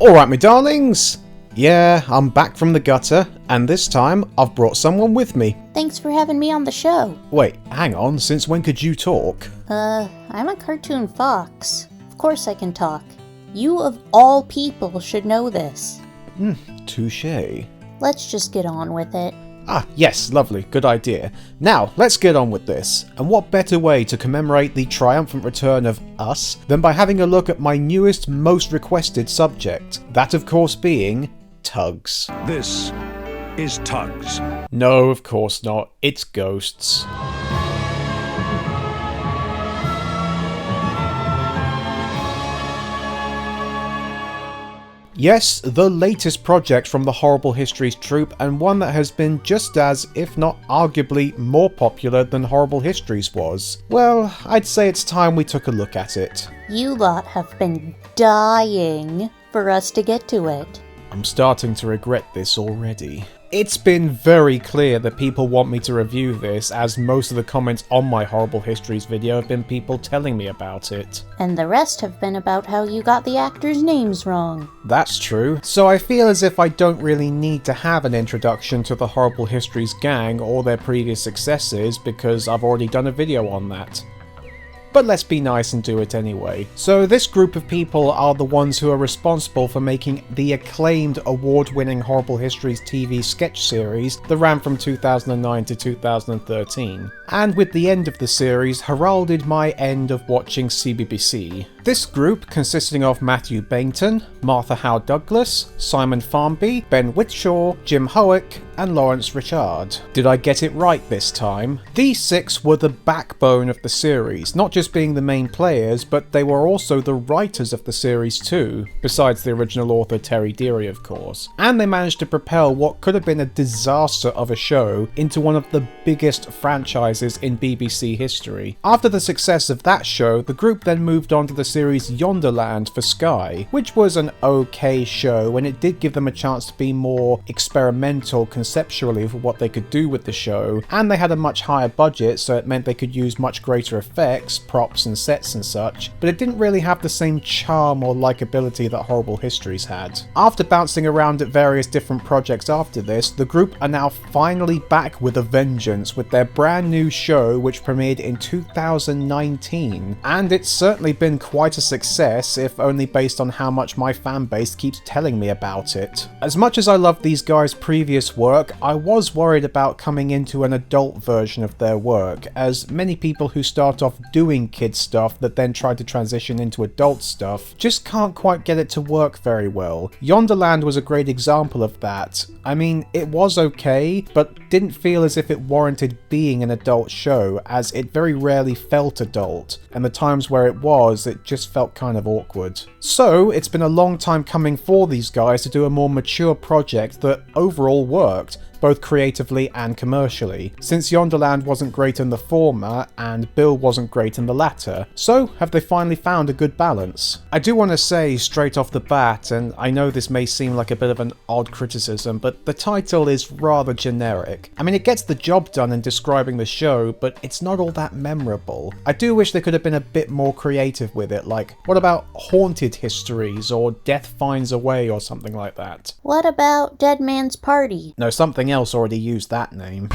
Alright, my darlings. Yeah, I'm back from the gutter, and this time I've brought someone with me. Thanks for having me on the show. Wait, hang on, since when could you talk? I'm a cartoon fox. Of course I can talk. You of all people should know this. Touché. Let's just get on with it. Ah, yes, lovely, good idea. Now, let's get on with this. And what better way to commemorate the triumphant return of us than by having a look at my newest, most requested subject. That, of course, being tugs. This is Tugs. No, of course not. It's ghosts. Yes, the latest project from the Horrible Histories troupe, and one that has been just as, if not arguably, more popular than Horrible Histories was. Well, I'd say it's time we took a look at it. You lot have been dying for us to get to it. I'm starting to regret this already. It's been very clear that people want me to review this, as most of the comments on my Horrible Histories video have been people telling me about it. And the rest have been about how you got the actors' names wrong. That's true, so I feel as if I don't really need to have an introduction to the Horrible Histories gang or their previous successes because I've already done a video on that. But let's be nice and do it anyway. So this group of people are the ones who are responsible for making the acclaimed award-winning Horrible Histories TV sketch series that ran from 2009 to 2013. And with the end of the series heralded my end of watching CBBC. This group, consisting of Matthew Bainton, Martha Howe Douglas, Simon Farmby, Ben Whitshaw, Jim Howick, and Lawrence Richard. Did I get it right this time? These six were the backbone of the series, not just being the main players, but they were also the writers of the series too, besides the original author Terry Deary of course. And they managed to propel what could have been a disaster of a show into one of the biggest franchises in BBC history. After the success of that show, the group then moved on to the series Yonderland for Sky, which was an okay show and it did give them a chance to be more experimental conceptually for what they could do with the show, and they had a much higher budget, so it meant they could use much greater effects, props and sets and such, but it didn't really have the same charm or likability that Horrible Histories had. After bouncing around at various different projects after this, the group are now finally back with a vengeance with their brand new show which premiered in 2019, and it's certainly been quite a success, if only based on how much my fan base keeps telling me about it. As much as I love these guys' previous work, I was worried about coming into an adult version of their work, as many people who start off doing kid stuff that then try to transition into adult stuff just can't quite get it to work very well. Yonderland was a great example of that. I mean, it was okay, but didn't feel as if it warranted being an adult show, as it very rarely felt adult, and the times where it was, it just felt kind of awkward. So, it's been a long time coming for these guys to do a more mature project that overall worked, both creatively and commercially, since Yonderland wasn't great in the former and Bill wasn't great in the latter. So, have they finally found a good balance? I do want to say straight off the bat, and I know this may seem like a bit of an odd criticism, but the title is rather generic. I mean, it gets the job done in describing the show, but it's not all that memorable. I do wish they could have been a bit more creative with it, like, what about Haunted Histories or Death Finds a Way or something like that? What about Dead Man's Party? No, something else already used that name.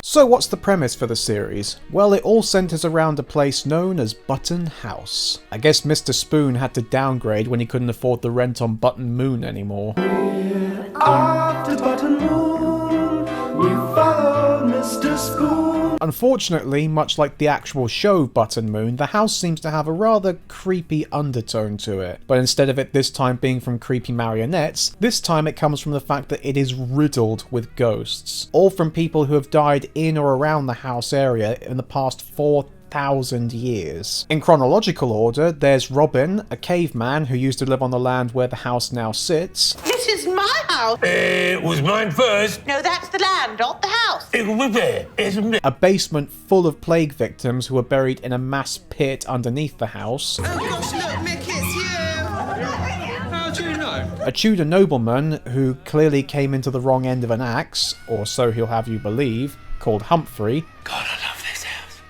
So what's the premise for the series? Well, it all centres around a place known as Button House. I guess Mr. Spoon had to downgrade when he couldn't afford the rent on Button Moon anymore. After Button Moon, we followed Mr. Spoon. Unfortunately, much like the actual show Button Moon, the house seems to have a rather creepy undertone to it. But instead of it this time being from creepy marionettes, this time it comes from the fact that it is riddled with ghosts. All from people who have died in or around the house area in the past 4,000 years. In chronological order, there's Robin, a caveman who used to live on the land where the house now sits. This is my house. It was mine first. No, that's the land, not the house. It was there, isn't it? A basement full of plague victims who were buried in a mass pit underneath the house. Oh gosh, look, Mick, it's you! How do you know? A Tudor nobleman who clearly came into the wrong end of an axe, or so he'll have you believe, called Humphrey. God, I love this house.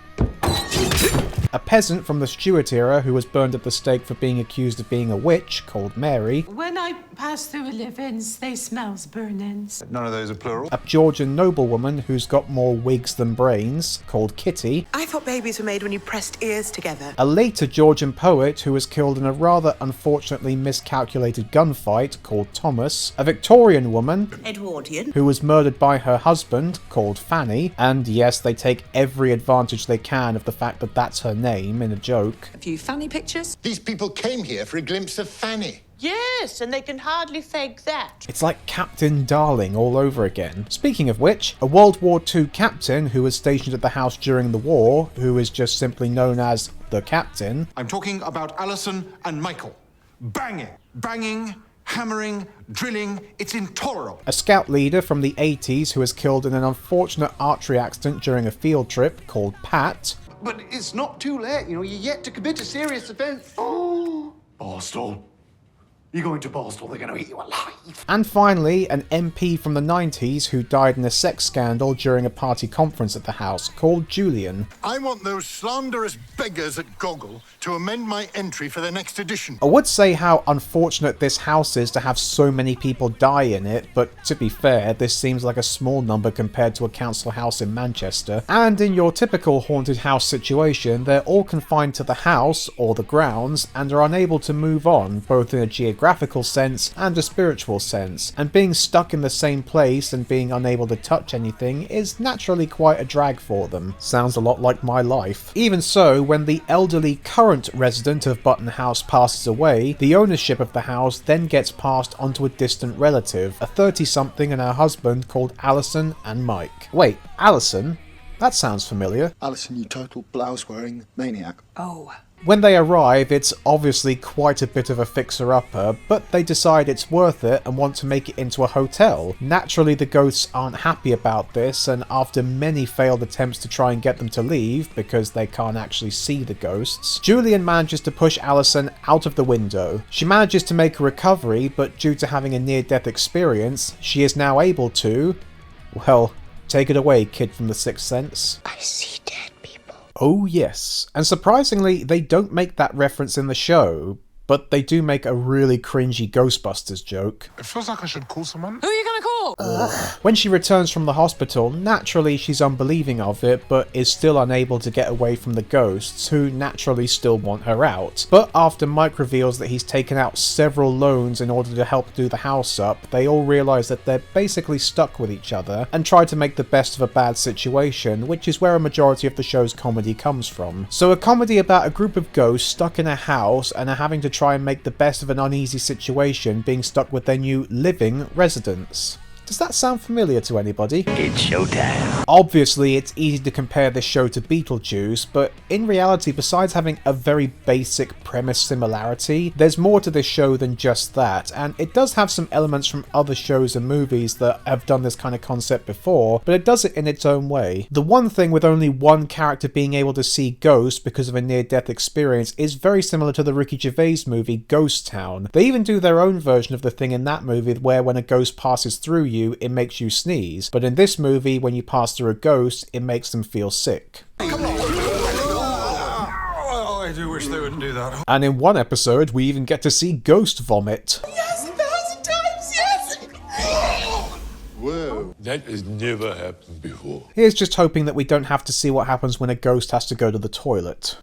a peasant from the Stuart era who was burned at the stake for being accused of being a witch, called Mary, When I pass through livings, they smells burnings. None of those are plural. a Georgian noblewoman who's got more wigs than brains, called Kitty, I thought babies were made when you pressed ears together. a later Georgian poet who was killed in a rather unfortunately miscalculated gunfight, called Thomas, a Victorian woman Edwardian. who was murdered by her husband, called Fanny, and yes, they take every advantage they can of the fact that that's her name in a joke. A few funny pictures. These people came here for a glimpse of Fanny. Yes, and they can hardly fake that. It's like Captain Darling all over again. Speaking of which, a World War II captain who was stationed at the house during the war, who is just simply known as the Captain, I'm talking about Alison and Michael. Banging, hammering, drilling. It's intolerable. a scout leader from the 80s who was killed in an unfortunate archery accident during a field trip, called Pat, But it's not too late, you know, you're yet to commit a serious offence. Oh, Borstal. You're going to Borstal, they're going to eat you alive. and finally, an MP from the 90s who died in a sex scandal during a party conference at the house, called Julian. I want those slanderous beggars at Goggle to amend my entry for the next edition. I would say how unfortunate this house is to have so many people die in it, but to be fair, this seems like a small number compared to a council house in Manchester. And in your typical haunted house situation, they're all confined to the house, or the grounds, and are unable to move on, both in a geographical sense and a spiritual sense, and being stuck in the same place and being unable to touch anything is naturally quite a drag for them. Sounds a lot like my life. Even so, when the elderly current resident of Button House passes away, the ownership of the house then gets passed onto a distant relative, a 30-something and her husband called Alison and Mike. Wait, Alison? That sounds familiar. Alison, you total blouse-wearing maniac. Oh. When they arrive, it's obviously quite a bit of a fixer-upper, but they decide it's worth it and want to make it into a hotel. Naturally, the ghosts aren't happy about this, and after many failed attempts to try and get them to leave, because they can't actually see the ghosts, Julian manages to push Alison out of the window. She manages to make a recovery, but due to having a near-death experience, she is now able to, well, take it away, kid from the Sixth Sense. I see dead people. Oh yes, and surprisingly they don't make that reference in the show, but they do make a really cringy Ghostbusters joke. It feels like I should call someone. Who are you gonna call? When she returns from the hospital, naturally she's unbelieving of it, but is still unable to get away from the ghosts, who naturally still want her out. But after Mike reveals that he's taken out several loans in order to help do the house up, they all realise that they're basically stuck with each other, and try to make the best of a bad situation, which is where a majority of the show's comedy comes from. So a comedy about a group of ghosts stuck in a house and are having to try and make the best of an uneasy situation, being stuck with their new living residents. Does that sound familiar to anybody? It's showtime. Obviously, it's easy to compare this show to Beetlejuice, but in reality, besides having a very basic premise similarity, there's more to this show than just that, and it does have some elements from other shows and movies that have done this kind of concept before, but it does it in its own way. The one thing with only one character being able to see ghosts because of a near-death experience is very similar to the Ricky Gervais movie Ghost Town. They even do their own version of the thing in that movie where when a ghost passes through you, it makes you sneeze, but in this movie, when you pass through a ghost, it makes them feel sick. I do wish they wouldn't do that. And in one episode, we even get to see ghost vomit. Yes, 1,000 times, yes! Whoa. That has never happened before. Here's just hoping that we don't have to see what happens when a ghost has to go to the toilet.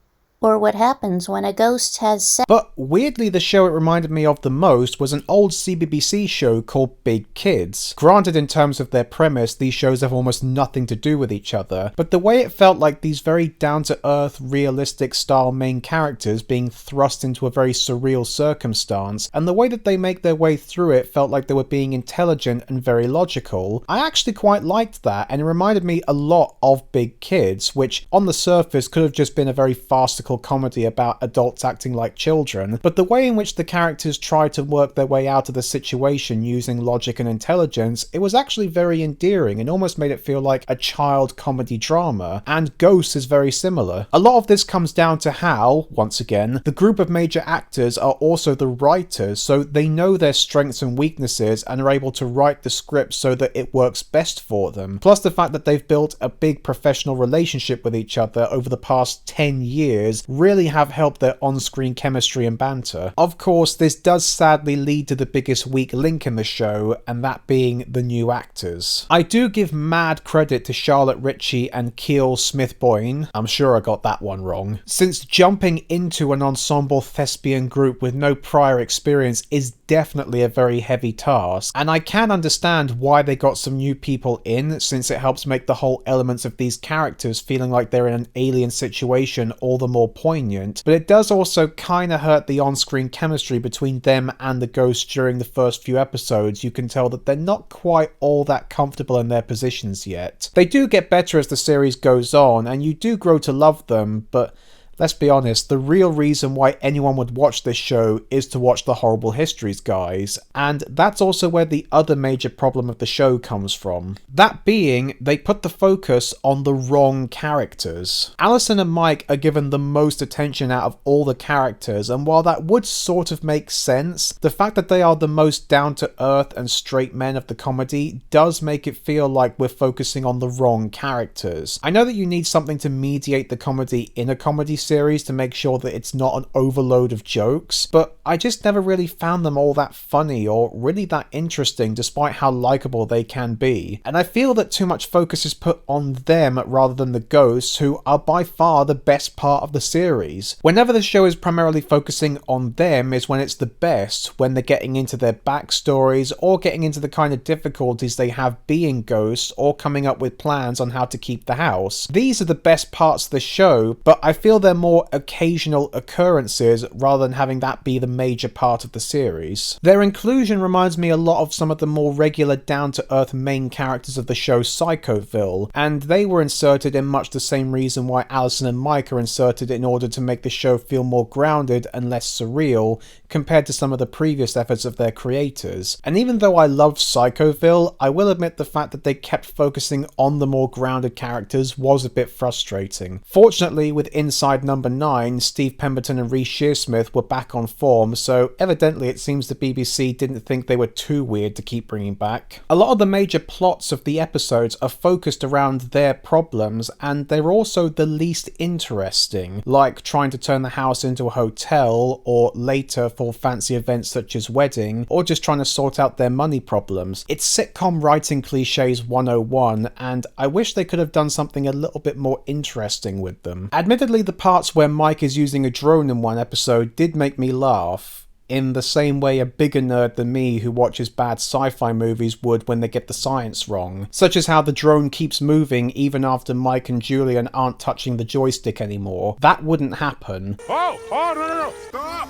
Or what happens when a ghost has sex. But weirdly, the show it reminded me of the most was an old CBBC show called Big Kids. Granted, in terms of their premise, these shows have almost nothing to do with each other, but the way it felt like these very down-to-earth, realistic style main characters being thrust into a very surreal circumstance, and the way that they make their way through it felt like they were being intelligent and very logical. I actually quite liked that, and it reminded me a lot of Big Kids, which on the surface could have just been a very farcical comedy about adults acting like children, but the way in which the characters try to work their way out of the situation using logic and intelligence, it was actually very endearing and almost made it feel like a child comedy drama, and Ghosts is very similar. A lot of this comes down to how, once again, the group of major actors are also the writers, so they know their strengths and weaknesses and are able to write the script so that it works best for them. Plus the fact that they've built a big professional relationship with each other over the past 10 years characters really have helped their on-screen chemistry and banter. Of course, this does sadly lead to the biggest weak link in the show, and that being the new actors. I do give mad credit to Charlotte Ritchie and Keel Smith-Boyne, I'm sure I got that one wrong, since jumping into an ensemble thespian group with no prior experience is definitely a very heavy task, and I can understand why they got some new people in, since it helps make the whole elements of these characters feeling like they're in an alien situation all the more poignant, but it does also kinda hurt the on-screen chemistry between them and the ghosts during the first few episodes. You can tell that they're not quite all that comfortable in their positions yet. They do get better as the series goes on, and you do grow to love them, but let's be honest, the real reason why anyone would watch this show is to watch the Horrible Histories guys, and that's also where the other major problem of the show comes from. That being, they put the focus on the wrong characters. Allison and Mike are given the most attention out of all the characters, and while that would sort of make sense, the fact that they are the most down-to-earth and straight men of the comedy does make it feel like we're focusing on the wrong characters. I know that you need something to mediate the comedy in a comedy series to make sure that it's not an overload of jokes, but I just never really found them all that funny or really that interesting despite how likable they can be. And I feel that too much focus is put on them rather than the ghosts, who are by far the best part of the series. Whenever the show is primarily focusing on them is when it's the best, when they're getting into their backstories or getting into the kind of difficulties they have being ghosts or coming up with plans on how to keep the house. These are the best parts of the show, but I feel they're more occasional occurrences rather than having that be the major part of the series. Their inclusion reminds me a lot of some of the more regular down-to-earth main characters of the show Psychoville, and they were inserted in much the same reason why Allison and Mike are inserted, in order to make the show feel more grounded and less surreal compared to some of the previous efforts of their creators. And even though I love Psychoville, I will admit the fact that they kept focusing on the more grounded characters was a bit frustrating. Fortunately, with Inside Number 9, Steve Pemberton and Reece Shearsmith were back on form, so evidently it seems the BBC didn't think they were too weird to keep bringing back. A lot of the major plots of the episodes are focused around their problems, and they're also the least interesting, like trying to turn the house into a hotel, or later for fancy events such as wedding, or just trying to sort out their money problems. It's sitcom writing cliches 101, and I wish they could have done something a little bit more interesting with them. Admittedly, the parts where Mike is using a drone in one episode did make me laugh, in the same way a bigger nerd than me who watches bad sci-fi movies would when they get the science wrong, such as how the drone keeps moving even after Mike and Julian aren't touching the joystick anymore. That wouldn't happen. Oh, no, stop!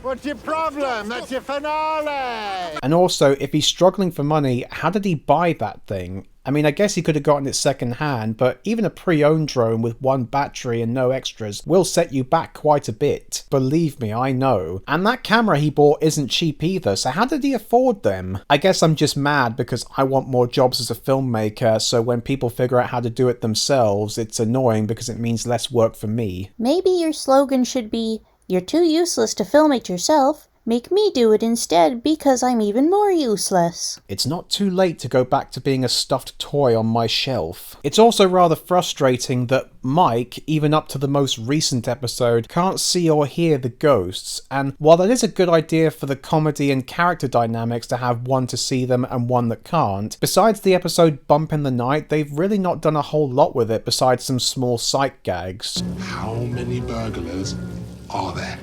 What's your problem? That's your finale! And also, if he's struggling for money, how did he buy that thing? I mean, I guess he could have gotten it second hand, but even a pre-owned drone with one battery and no extras will set you back quite a bit. Believe me, I know. And that camera he bought isn't cheap either, so how did he afford them? I guess I'm just mad because I want more jobs as a filmmaker, so when people figure out how to do it themselves, it's annoying because it means less work for me. Maybe your slogan should be, "You're too useless to film it yourself. Make me do it instead because I'm even more useless." It's not too late to go back to being a stuffed toy on my shelf. It's also rather frustrating that Mike, even up to the most recent episode, can't see or hear the ghosts, and while that is a good idea for the comedy and character dynamics to have one to see them and one that can't, besides the episode Bump in the Night, they've really not done a whole lot with it besides some small sight gags. How many burglars are there?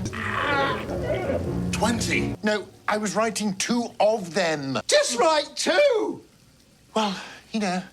20. No, I was writing 2 of them. Just write 2! Well, you know,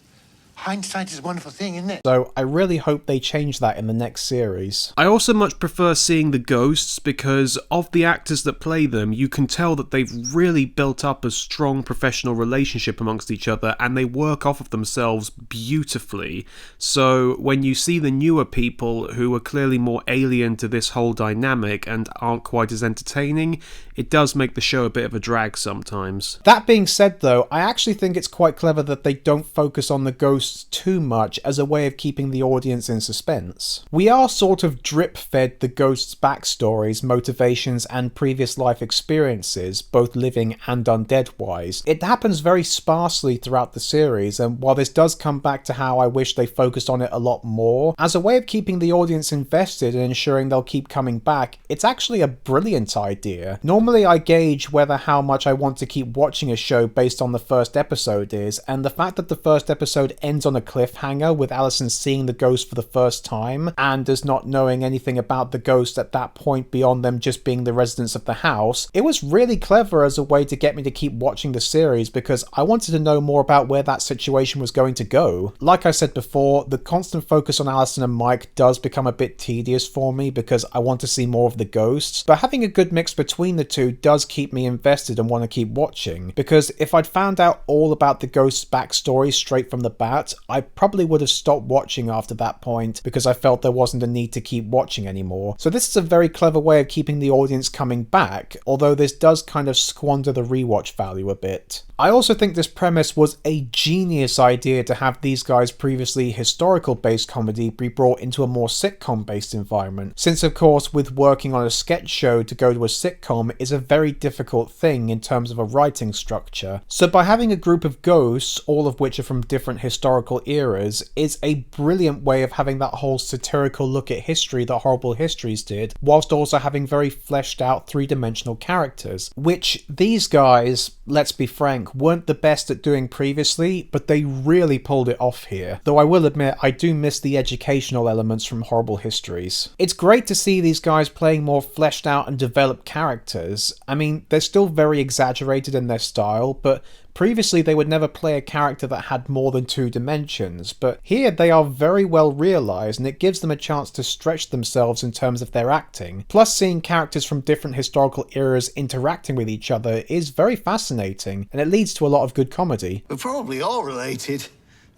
hindsight is a wonderful thing, isn't it? So I really hope they change that in the next series. I also much prefer seeing the ghosts because of the actors that play them, you can tell that they've really built up a strong professional relationship amongst each other and they work off of themselves beautifully. So when you see the newer people who are clearly more alien to this whole dynamic and aren't quite as entertaining, it does make the show a bit of a drag sometimes. That being said though, I actually think it's quite clever that they don't focus on the ghosts ghosts too much as a way of keeping the audience in suspense. We are sort of drip-fed the ghosts' backstories, motivations, and previous life experiences, both living and undead-wise. It happens very sparsely throughout the series, and while this does come back to how I wish they focused on it a lot more, as a way of keeping the audience invested and ensuring they'll keep coming back, it's actually a brilliant idea. Normally I gauge whether how much I want to keep watching a show based on the first episode is, and the fact that the first episode ends on a cliffhanger with Allison seeing the ghost for the first time, and us not knowing anything about the ghost at that point beyond them just being the residents of the house, it was really clever as a way to get me to keep watching the series because I wanted to know more about where that situation was going to go. Like I said before, the constant focus on Allison and Mike does become a bit tedious for me because I want to see more of the ghosts, but having a good mix between the two does keep me invested and want to keep watching, because if I'd found out all about the ghost's backstory straight from the bat, I probably would have stopped watching after that point because I felt there wasn't a need to keep watching anymore. So this is a very clever way of keeping the audience coming back, although this does kind of squander the rewatch value a bit. I also think this premise was a genius idea to have these guys' previously historical-based comedy be brought into a more sitcom-based environment, since of course with working on a sketch show to go to a sitcom is a very difficult thing in terms of a writing structure. So by having a group of ghosts, all of which are from different historical eras, is a brilliant way of having that whole satirical look at history that Horrible Histories did, whilst also having very fleshed out three-dimensional characters, which these guys, let's be frank, weren't the best at doing previously, but they really pulled it off here. Though I will admit, I do miss the educational elements from Horrible Histories. It's great to see these guys playing more fleshed out and developed characters. I mean, they're still very exaggerated in their style, but previously they would never play a character that had more than 2 dimensions, but here they are very well realised and it gives them a chance to stretch themselves in terms of their acting. Plus seeing characters from different historical eras interacting with each other is very fascinating, and it leads to a lot of good comedy. We're probably all related,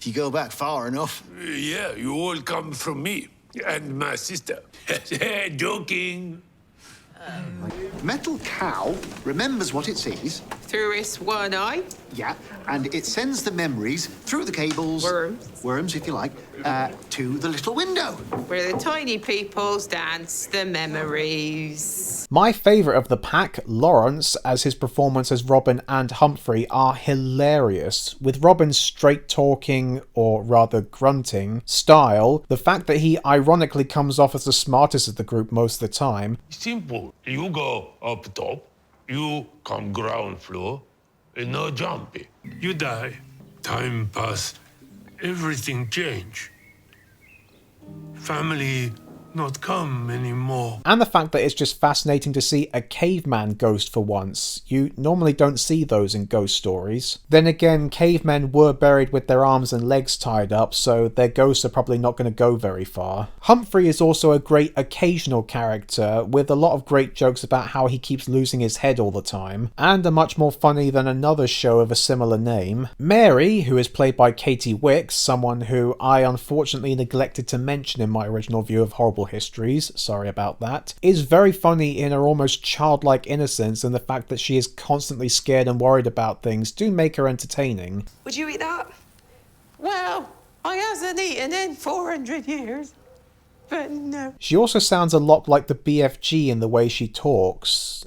if you go back far enough. Yeah, you all come from me and my sister. Joking. Metal cow remembers what it sees. Through its one eye. Yeah, and it sends the memories through the cables... Worms, if you like, to the little window. Where the tiny peoples dance the memories. My favourite of the pack, Lawrence, as his performance as Robin and Humphrey are hilarious. With Robin's straight-talking, or rather grunting, style, the fact that he ironically comes off as the smartest of the group most of the time. Simple. You go up top, you come ground floor, and no jumping. You die. Time pass. Everything change. Family not come anymore. And the fact that it's just fascinating to see a caveman ghost for once. You normally don't see those in ghost stories. Then again, cavemen were buried with their arms and legs tied up, so their ghosts are probably not going to go very far. Humphrey is also a great occasional character, with a lot of great jokes about how he keeps losing his head all the time, and are much more funny than another show of a similar name. Mary, who is played by Katie Wicks, someone who I unfortunately neglected to mention in my original view of Horrible Histories, sorry about that, is very funny in her almost childlike innocence, and the fact that she is constantly scared and worried about things do make her entertaining. Would you eat that? Well, I hasn't eaten in 400 years, but no. She also sounds a lot like the BFG in the way she talks.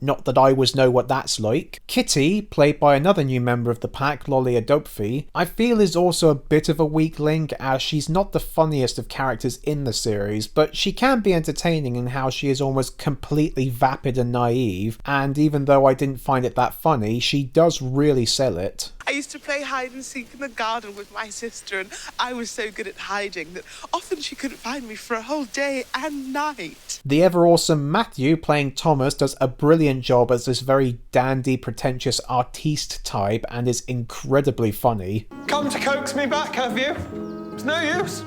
Not that I always know what that's like. Kitty, played by another new member of the pack, Lolly Adopfi, I feel is also a bit of a weak link, as she's not the funniest of characters in the series, but she can be entertaining in how she is almost completely vapid and naive, and even though I didn't find it that funny, she does really sell it. I used to play hide and seek in the garden with my sister, and I was so good at hiding that often she couldn't find me for a whole day and night. The ever-awesome Matthew, playing Thomas, does a brilliant job as this very dandy, pretentious artiste type, and is incredibly funny. Come to coax me back, have you? It's no use.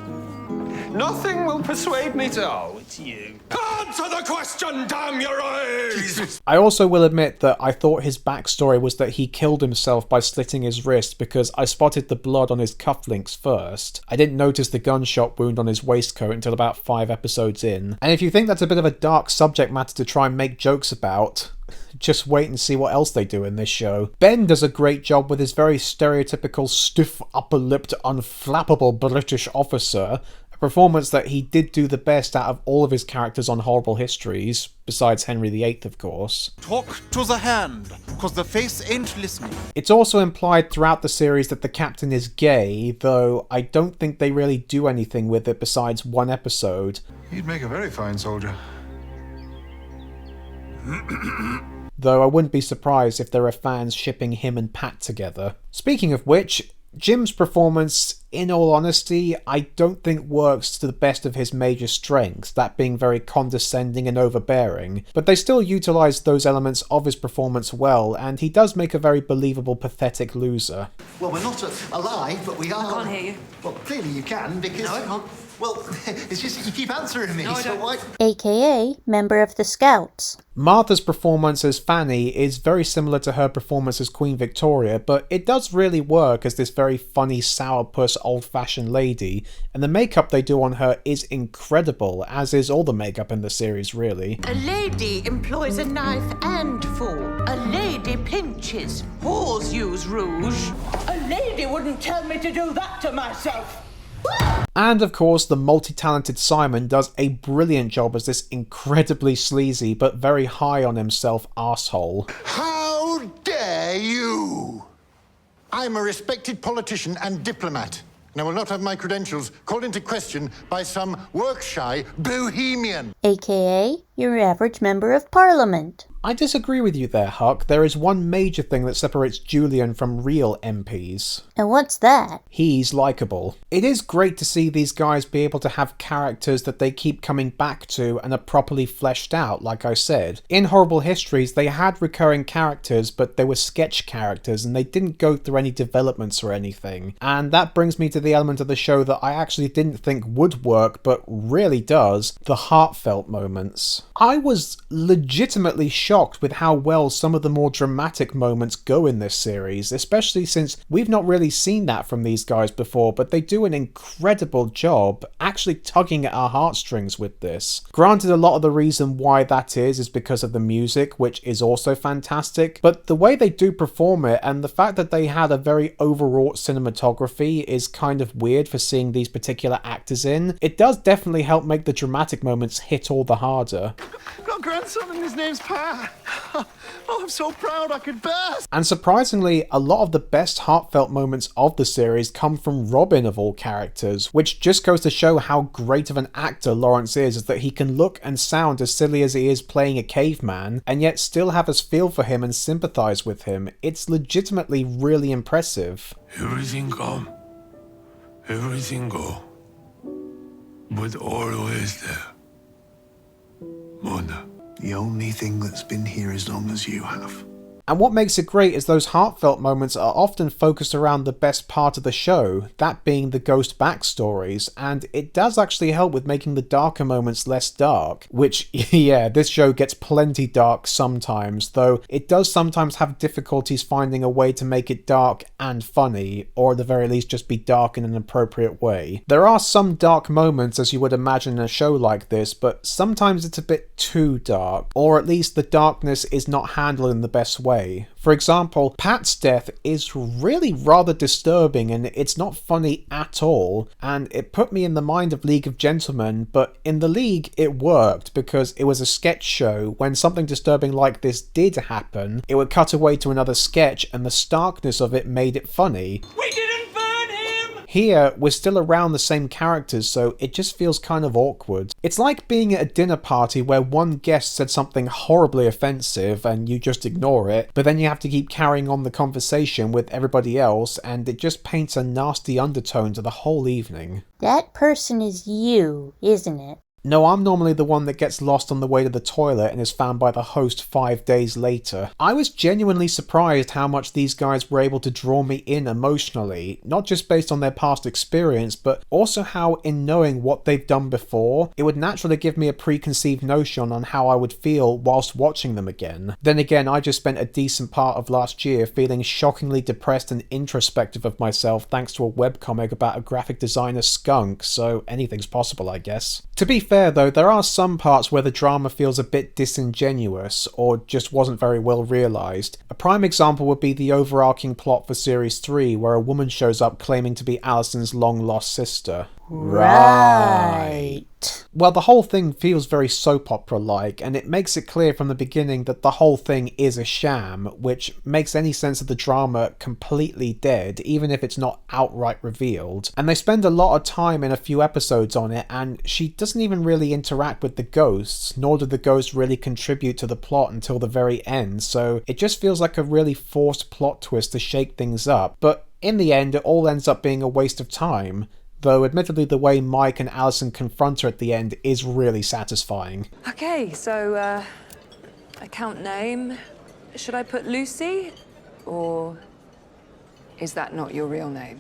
Nothing will persuade me to... Oh, to you. Answer the question, damn your eyes! I also will admit that I thought his backstory was that he killed himself by slitting his wrist because I spotted the blood on his cufflinks first. I didn't notice the gunshot wound on his waistcoat until about 5 episodes in. And if you think that's a bit of a dark subject matter to try and make jokes about, just wait and see what else they do in this show. Ben does a great job with his very stereotypical stiff upper-lipped unflappable British officer, a performance that he did do the best out of all of his characters on Horrible Histories, besides Henry VIII of course. Talk to the hand, cause the face ain't listening. It's also implied throughout the series that the captain is gay, though I don't think they really do anything with it besides one episode. He'd make a very fine soldier. Though I wouldn't be surprised if there are fans shipping him and Pat together. Speaking of which, Jim's performance, in all honesty, I don't think works to the best of his major strengths, that being very condescending and overbearing, but they still utilise those elements of his performance well, and he does make a very believable pathetic loser. Well, we're not alive, but we are... I can't hear you. Well, clearly you can, because... No, I can't. Well, it's just that you keep answering me, No, I so don't. why... AKA member of the Scouts. Martha's performance as Fanny is very similar to her performance as Queen Victoria, but it does really work as this very funny sourpuss old-fashioned lady, and the makeup they do on her is incredible, as is all the makeup in the series really. A lady employs a knife and fork. A lady pinches. Whores use rouge. A lady wouldn't tell me to do that to myself. And of course, the multi-talented Simon does a brilliant job as this incredibly sleazy but very high on himself arsehole. How dare you! I'm a respected politician and diplomat, and I will not have my credentials called into question by some work-shy bohemian. AKA your average member of Parliament. I disagree with you there, Huck. There is one major thing that separates Julian from real MPs. And what's that? He's likeable. It is great to see these guys be able to have characters that they keep coming back to and are properly fleshed out, like I said. In Horrible Histories, they had recurring characters, but they were sketch characters and they didn't go through any developments or anything. And that brings me to the element of the show that I actually didn't think would work, but really does, the heartfelt moments. I was legitimately shocked with how well some of the more dramatic moments go in this series, especially since we've not really seen that from these guys before, but they do an incredible job actually tugging at our heartstrings with this. Granted, a lot of the reason why that is because of the music, which is also fantastic, but the way they do perform it and the fact that they had a very overwrought cinematography is kind of weird for seeing these particular actors in. It does definitely help make the dramatic moments hit all the harder. I've got a grandson and his name's Pat. Oh, I'm so proud I could burst. And surprisingly, a lot of the best heartfelt moments of the series come from Robin of all characters, which just goes to show how great of an actor Lawrence is that he can look and sound as silly as he is playing a caveman, and yet still have us feel for him and sympathise with him. It's legitimately really impressive. Everything come, everything go, but always there. Mona. The only thing that's been here as long as you have. And what makes it great is those heartfelt moments are often focused around the best part of the show, that being the ghost backstories, and it does actually help with making the darker moments less dark, which, yeah, this show gets plenty dark sometimes, though it does sometimes have difficulties finding a way to make it dark and funny, or at the very least just be dark in an appropriate way. There are some dark moments, as you would imagine in a show like this, but sometimes it's a bit too dark, or at least the darkness is not handled in the best way. For example, Pat's death is really rather disturbing and it's not funny at all, and it put me in the mind of League of Gentlemen, but in The League it worked because it was a sketch show. When something disturbing like this did happen, it would cut away to another sketch and the starkness of it made it funny. We didn't burn him! Here, we're still around the same characters, so it just feels kind of awkward. It's like being at a dinner party where one guest said something horribly offensive and you just ignore it, but then you have to keep carrying on the conversation with everybody else, and it just paints a nasty undertone to the whole evening. That person is you, isn't it? No, I'm normally the one that gets lost on the way to the toilet and is found by the host 5 days later. I was genuinely surprised how much these guys were able to draw me in emotionally, not just based on their past experience, but also how, in knowing what they've done before, it would naturally give me a preconceived notion on how I would feel whilst watching them again. Then again, I just spent a decent part of last year feeling shockingly depressed and introspective of myself thanks to a webcomic about a graphic designer skunk, so anything's possible, I guess. To be fair though, there are some parts where the drama feels a bit disingenuous, or just wasn't very well realised. A prime example would be the overarching plot for Series 3, where a woman shows up claiming to be Alicent's long-lost sister. Right. Well, the whole thing feels very soap opera-like, and it makes it clear from the beginning that the whole thing is a sham, which makes any sense of the drama completely dead, even if it's not outright revealed. And they spend a lot of time in a few episodes on it, and she doesn't even really interact with the ghosts, nor do the ghosts really contribute to the plot until the very end, so it just feels like a really forced plot twist to shake things up. But in the end, it all ends up being a waste of time. Though admittedly the way Mike and Alicent confront her at the end is really satisfying. Okay, so account name. Should I put Lucy? Or is that not your real name?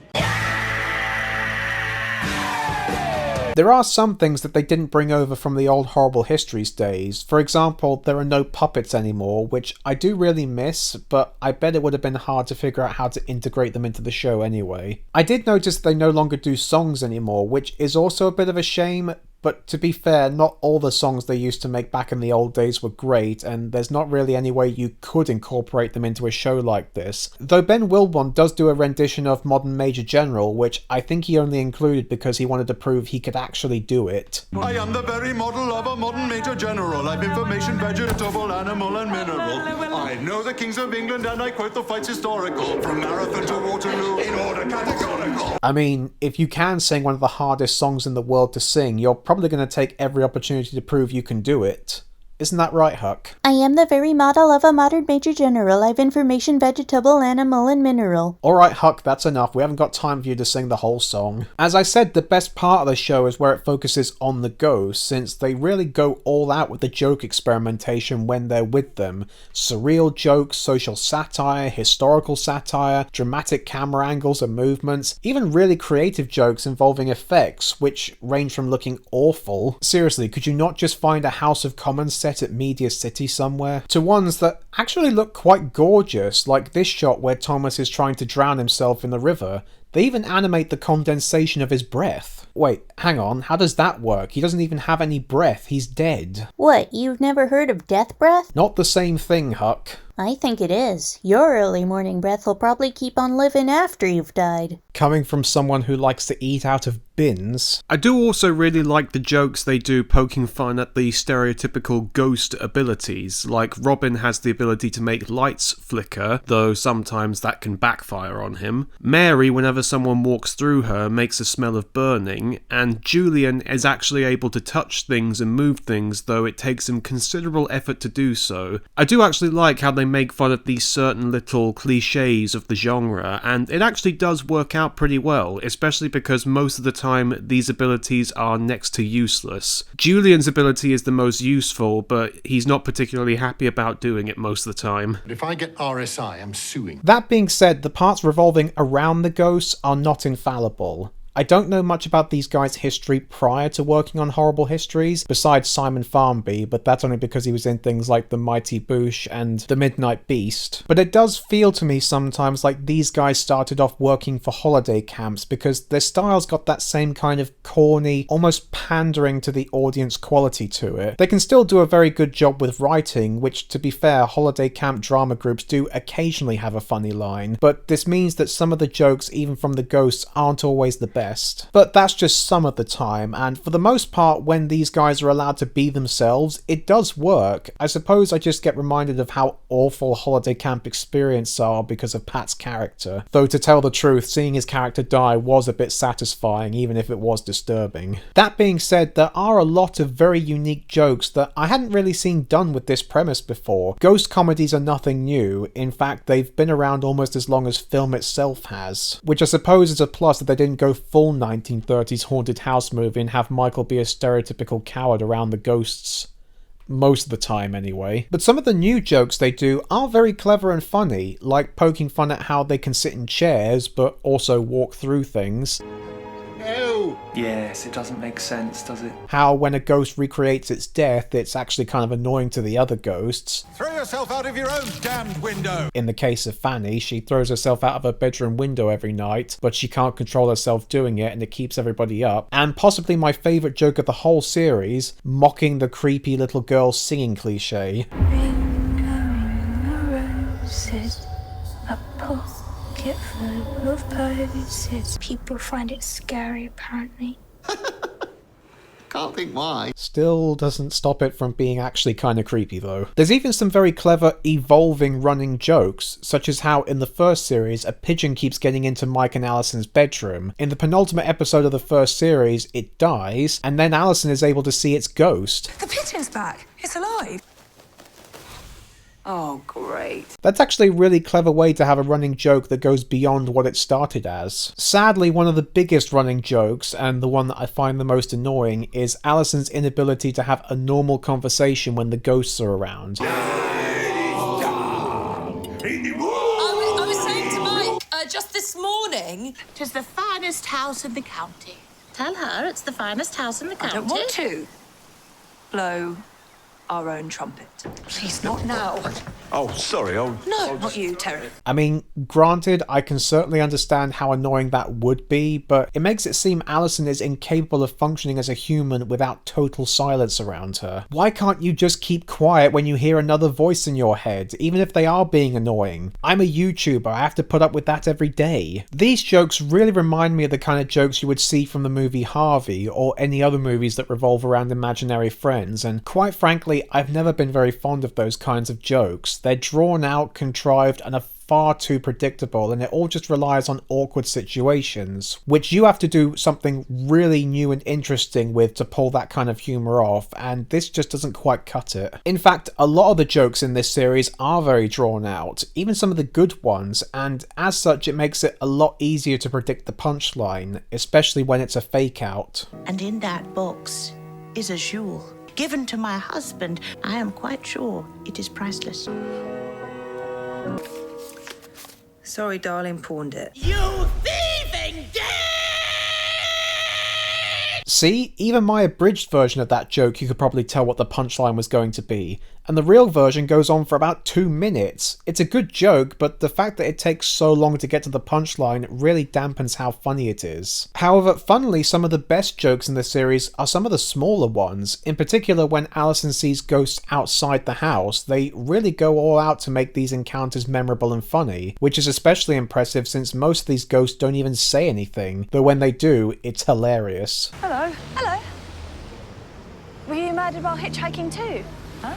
There are some things that they didn't bring over from the old Horrible Histories days. For example, there are no puppets anymore, which I do really miss, but I bet it would have been hard to figure out how to integrate them into the show anyway. I did notice they no longer do songs anymore, which is also a bit of a shame, but to be fair, not all the songs they used to make back in the old days were great, and there's not really any way you could incorporate them into a show like this. Though Ben Wilbon does do a rendition of Modern Major General, which I think he only included because he wanted to prove he could actually do it. I am the very model of a modern Major General. I've information, vegetable, animal, and mineral. I know the kings of England, and I quote the fights historical. From Marathon to Waterloo, in order categorical. I mean, if you can sing one of the hardest songs in the world to sing, you're probably going to take every opportunity to prove you can do it. Isn't that right, Huck? I am the very model of a modern Major General. I've information, vegetable, animal, and mineral. Alright, Huck, that's enough. We haven't got time for you to sing the whole song. As I said, the best part of the show is where it focuses on the ghosts, since they really go all out with the joke experimentation when they're with them. Surreal jokes, social satire, historical satire, dramatic camera angles and movements, even really creative jokes involving effects, which range from looking awful. Seriously, could you not just find a House of Commons set at Media City somewhere, to ones that actually look quite gorgeous, like this shot where Thomas is trying to drown himself in the river. They even animate the condensation of his breath. Wait, hang on, how does that work? He doesn't even have any breath, he's dead. What, you've never heard of death breath? Not the same thing, Huck. I think it is. Your early morning breath will probably keep on living after you've died. Coming from someone who likes to eat out of bins. I do also really like the jokes they do poking fun at the stereotypical ghost abilities, like Robin has the ability to make lights flicker, though sometimes that can backfire on him. Mary, whenever someone walks through her, makes a smell of burning, and Julian is actually able to touch things and move things, though it takes him considerable effort to do so. I do actually like how they make fun of these certain little cliches of the genre, and it actually does work out pretty well, especially because most of the time these abilities are next to useless. Julian's ability is the most useful, but he's not particularly happy about doing it most of the time. But if I get RSI, I'm suing. That being said, the parts revolving around the ghosts are not infallible. I don't know much about these guys' history prior to working on Horrible Histories, besides Simon Farmby, but that's only because he was in things like The Mighty Boosh and The Midnight Beast. But it does feel to me sometimes like these guys started off working for holiday camps because their style's got that same kind of corny, almost pandering to the audience quality to it. They can still do a very good job with writing, which, to be fair, holiday camp drama groups do occasionally have a funny line, but this means that some of the jokes, even from the ghosts, aren't always the best. But that's just some of the time, and for the most part, when these guys are allowed to be themselves, it does work. I suppose I just get reminded of how awful holiday camp experiences are because of Pat's character. Though to tell the truth, seeing his character die was a bit satisfying, even if it was disturbing. That being said, there are a lot of very unique jokes that I hadn't really seen done with this premise before. Ghost comedies are nothing new. In fact, they've been around almost as long as film itself has, which I suppose is a plus that they didn't go full 1930s haunted house movie and have Michael be a stereotypical coward around the ghosts. Most of the time, anyway. But some of the new jokes they do are very clever and funny, like poking fun at how they can sit in chairs, but also walk through things. No! Yes, it doesn't make sense, does it? How when a ghost recreates its death, it's actually kind of annoying to the other ghosts. Throw yourself out of your own damned window! In the case of Fanny, she throws herself out of her bedroom window every night, but she can't control herself doing it and it keeps everybody up. And possibly my favourite joke of the whole series, mocking the creepy little girl singing cliche. Roses, a pocket full of posies. People find it scary, apparently. Can't think why. Still doesn't stop it from being actually kind of creepy though. There's even some very clever evolving running jokes, such as how in the first series a pigeon keeps getting into Mike and Allison's bedroom. In the penultimate episode of the first series, it dies, and then Allison is able to see its ghost. The pigeon's back. It's alive. Oh, great. That's actually a really clever way to have a running joke that goes beyond what it started as. Sadly, one of the biggest running jokes, and the one that I find the most annoying, is Allison's inability to have a normal conversation when the ghosts are around. I was saying to Mike, just this morning... 'Tis the finest house in the county. Tell her it's the finest house in the county. I don't want to blow our own trumpet. Please, not now. Oh, sorry. No, not you, Terry. I mean, granted, I can certainly understand how annoying that would be, but it makes it seem Allison is incapable of functioning as a human without total silence around her. Why can't you just keep quiet when you hear another voice in your head, even if they are being annoying? I'm a YouTuber, I have to put up with that every day. These jokes really remind me of the kind of jokes you would see from the movie Harvey, or any other movies that revolve around imaginary friends, and quite frankly, I've never been very fond of those kinds of jokes. They're drawn out, contrived, and are far too predictable, and it all just relies on awkward situations, which you have to do something really new and interesting with to pull that kind of humour off, and this just doesn't quite cut it. In fact, a lot of the jokes in this series are very drawn out, even some of the good ones, and as such it makes it a lot easier to predict the punchline, especially when it's a fake out. And in that box is a jewel given to my husband. I am quite sure it is priceless. Sorry, darling, pawned it. You thieving See, even my abridged version of that joke you could probably tell what the punchline was going to be, and the real version goes on for about 2 minutes. It's a good joke, but the fact that it takes so long to get to the punchline really dampens how funny it is. However, funnily, some of the best jokes in the series are some of the smaller ones. In particular, when Allison sees ghosts outside the house, they really go all out to make these encounters memorable and funny, which is especially impressive since most of these ghosts don't even say anything, though when they do, it's hilarious. Hello. Hello. Were you mad about hitchhiking too? Huh?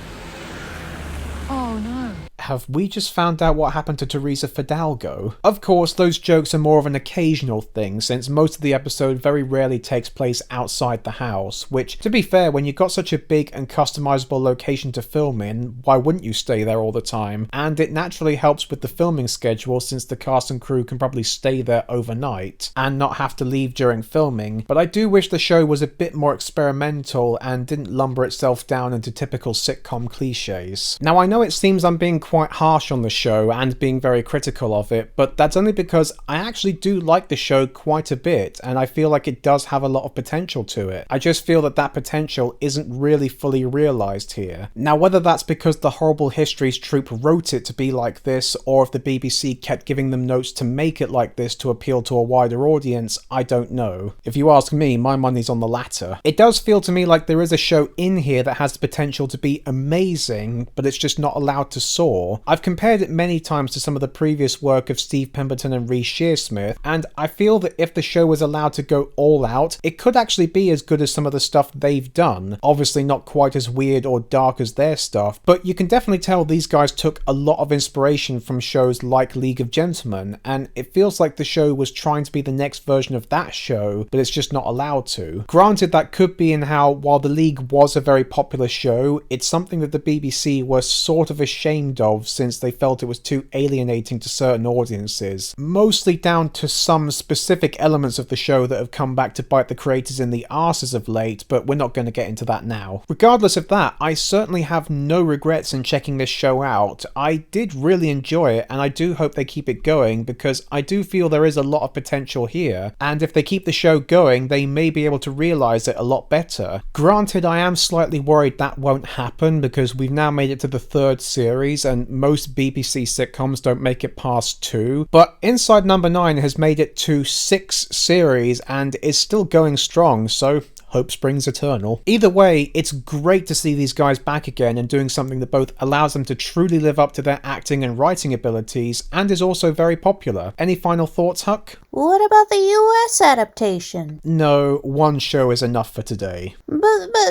Oh no. Have we just found out what happened to Teresa Fidalgo? Of course, those jokes are more of an occasional thing, since most of the episode very rarely takes place outside the house, which, to be fair, when you've got such a big and customizable location to film in, why wouldn't you stay there all the time? And it naturally helps with the filming schedule, since the cast and crew can probably stay there overnight, and not have to leave during filming, but I do wish the show was a bit more experimental and didn't lumber itself down into typical sitcom cliches. Now, I know it seems I'm being quite harsh on the show and being very critical of it, but that's only because I actually do like the show quite a bit, and I feel like it does have a lot of potential to it. I just feel that that potential isn't really fully realised here. Now, whether that's because the Horrible Histories troupe wrote it to be like this, or if the BBC kept giving them notes to make it like this to appeal to a wider audience, I don't know. If you ask me, my money's on the latter. It does feel to me like there is a show in here that has the potential to be amazing, but it's just not allowed to soar. I've compared it many times to some of the previous work of Steve Pemberton and Reece Shearsmith, and I feel that if the show was allowed to go all out, it could actually be as good as some of the stuff they've done. Obviously not quite as weird or dark as their stuff, but you can definitely tell these guys took a lot of inspiration from shows like League of Gentlemen, and it feels like the show was trying to be the next version of that show, but it's just not allowed to. Granted, that could be in how, while The League was a very popular show, it's something that the BBC were sort of ashamed of since they felt it was too alienating to certain audiences, mostly down to some specific elements of the show that have come back to bite the creators in the arses of late, but we're not going to get into that now. Regardless of that, I certainly have no regrets in checking this show out. I did really enjoy it, and I do hope they keep it going, because I do feel there is a lot of potential here, and if they keep the show going, they may be able to realise it a lot better. Granted, I am slightly worried that won't happen, because we've now made it to the 3rd series, and most BBC sitcoms don't make it past 2, but Inside Number 9 has made it to 6 series and is still going strong, so hope springs eternal. Either way, it's great to see these guys back again and doing something that both allows them to truly live up to their acting and writing abilities and is also very popular. Any final thoughts, Huck? What about the US adaptation? No, one show is enough for today. But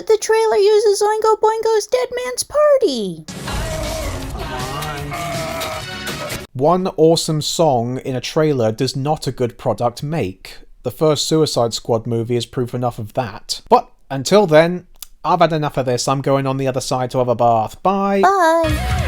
the trailer uses Oingo Boingo's Dead Man's Party. One awesome song in a trailer does not a good product make. The first Suicide Squad movie is proof enough of that. But until then, I've had enough of this. I'm going on the other side to have a bath. Bye! Bye!